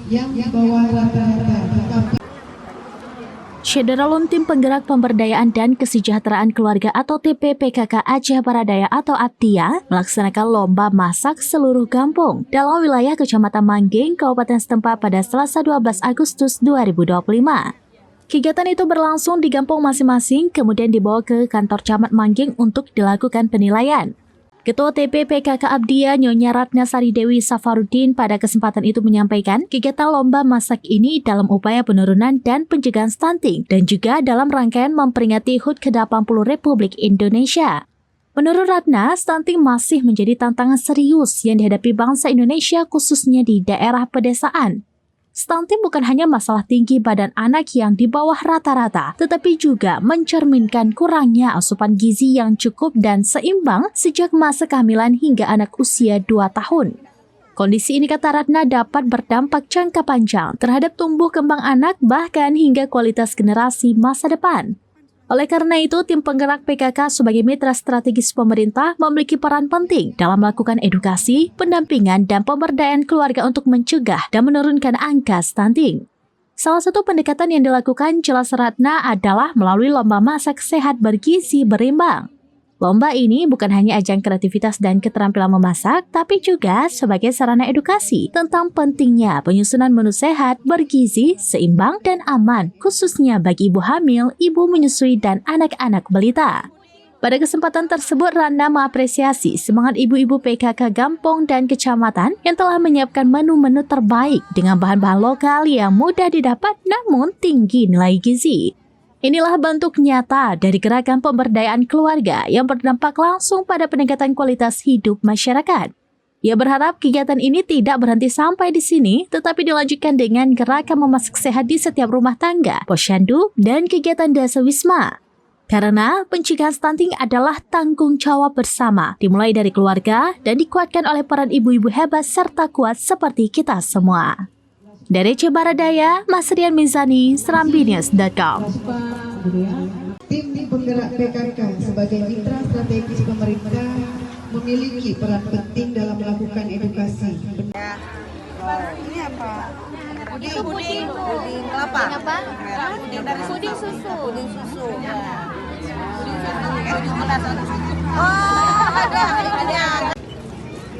yang di bawah rata-rata. Syederalun Tim Penggerak Pemberdayaan dan Kesejahteraan Keluarga atau TPPKK Aceh Baradaya atau APTIA melaksanakan lomba masak seluruh kampung dalam wilayah Kecamatan Mangging, Kabupaten setempat pada Selasa 12 Agustus 2025. Kegiatan itu berlangsung di kampung masing-masing, kemudian dibawa ke kantor Camat Mangging untuk dilakukan penilaian. Ketua TPPKK APTIA Nyonya Ratna Sari Dewi Safarudin pada kesempatan itu menyampaikan kegiatan lomba masak ini dalam upaya penurunan dan pencegahan stunting dan juga dalam rangkaian memperingati HUT ke-80 Republik Indonesia. Menurut Ratna, stunting masih menjadi tantangan serius yang dihadapi bangsa Indonesia khususnya di daerah pedesaan. Stunting bukan hanya masalah tinggi badan anak yang di bawah rata-rata, tetapi juga mencerminkan kurangnya asupan gizi yang cukup dan seimbang sejak masa kehamilan hingga anak usia 2 tahun. Kondisi ini, kata Ratna, dapat berdampak jangka panjang terhadap tumbuh kembang anak bahkan hingga kualitas generasi masa depan. Oleh karena itu, Tim Penggerak PKK sebagai mitra strategis pemerintah memiliki peran penting dalam melakukan edukasi, pendampingan, dan pemberdayaan keluarga untuk mencegah dan menurunkan angka stunting. Salah satu pendekatan yang dilakukan, jelas Ratna, adalah melalui lomba masak sehat bergizi berimbang. Lomba ini bukan hanya ajang kreativitas dan keterampilan memasak, tapi juga sebagai sarana edukasi tentang pentingnya penyusunan menu sehat, bergizi, seimbang, dan aman, khususnya bagi ibu hamil, ibu menyusui, dan anak-anak balita. Pada kesempatan tersebut, Ratna mengapresiasi semangat ibu-ibu PKK Gampong dan Kecamatan yang telah menyiapkan menu-menu terbaik dengan bahan-bahan lokal yang mudah didapat namun tinggi nilai gizi. Inilah bentuk nyata dari gerakan pemberdayaan keluarga yang berdampak langsung pada peningkatan kualitas hidup masyarakat. Ia berharap kegiatan ini tidak berhenti sampai di sini, tetapi dilanjutkan dengan gerakan memasak sehat di setiap rumah tangga, posyandu, dan kegiatan desa wisma. Karena pencegahan stunting adalah tanggung jawab bersama, dimulai dari keluarga dan dikuatkan oleh peran ibu-ibu hebat serta kuat seperti kita semua. Dari Aceh Baradaya, Masrian Mizani, SerambiNews.com. Tim Penggerak PKK sebagai mitra strategis pemerintah memiliki peran penting dalam melakukan edukasi. Ini apa? Itu puding kelapa. Puding susu. Puding susu. Puding gelas susu. Oh, ada.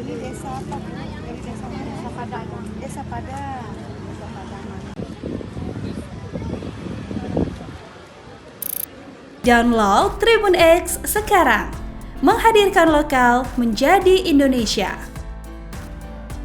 Ini desa apa? Desa Padang. Desa Padang. Download Tribun X sekarang, menghadirkan lokal menjadi Indonesia.